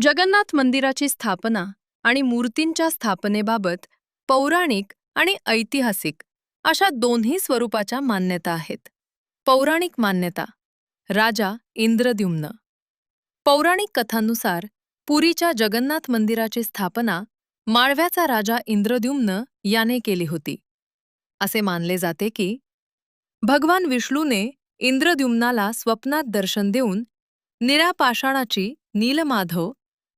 जगन्नाथ मंदिराची स्थापना आणि मूर्तींच्या स्थापनेबाबत पौराणिक आणि ऐतिहासिक अशा दोन्ही स्वरूपाच्या मान्यता आहेत. पौराणिक मान्यता. राजा इंद्रद्युम्न. पौराणिक कथांनुसार पुरीच्या जगन्नाथ मंदिराची स्थापना माळव्याचा राजा इंद्रद्युम्न याने केली होती. असे मानले जाते की भगवान विष्णूने इंद्रद्युम्नाला स्वप्नात दर्शन देऊन निळ्या पाषाणाची नीलमाधव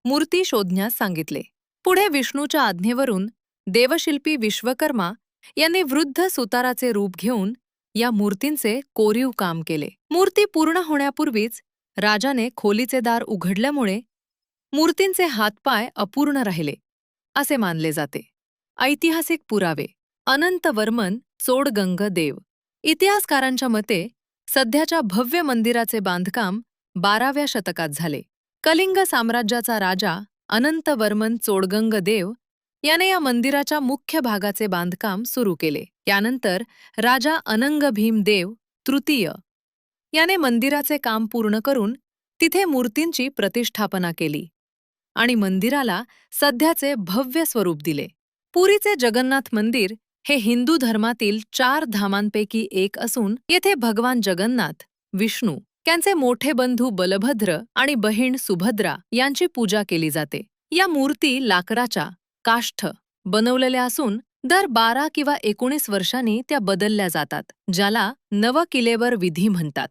मूर्ती शोधण्यास सांगितले. पुढे विष्णूच्या आज्ञेवरून देवशिल्पी विश्वकर्मा यांनी वृद्ध सुताराचे रूप घेऊन या मूर्तींचे कोरीव काम केले. मूर्ती पूर्ण होण्यापूर्वीच राजाने खोलीचे दार उघडल्यामुळे मूर्तींचे हातपाय अपूर्ण राहिले असे मानले जाते. ऐतिहासिक पुरावे. अनंतवर्मन चोडगंग देव. इतिहासकारांच्या मते सध्याच्या भव्य मंदिराचे बांधकाम 12व्या शतकात झाले. कलिंग साम्राज्याचा राजा अनंतवर्मन चोडगंग देव याने या मंदिराच्या मुख्य भागाचे बांधकाम सुरू केले. यानंतर राजा अनंग भीम देव तृतीय याने मंदिराचे काम पूर्ण करून तिथे मूर्तींची प्रतिष्ठापना केली आणि मंदिराला सध्याचे भव्य स्वरूप दिले. पुरीचे जगन्नाथ मंदिर हे हिंदू धर्मातील 4 धामांपैकी एक असून येथे भगवान जगन्नाथ, विष्णू, त्यांचे मोठे बंधू बलभद्र आणि बहीण सुभद्रा यांची पूजा केली जाते. या मूर्ती लाकडाच्या, काष्ठ बनवलेल्या असून दर 12 किंवा 19 वर्षांनी त्या बदलल्या जातात, ज्याला नवकिलेवर विधी म्हणतात.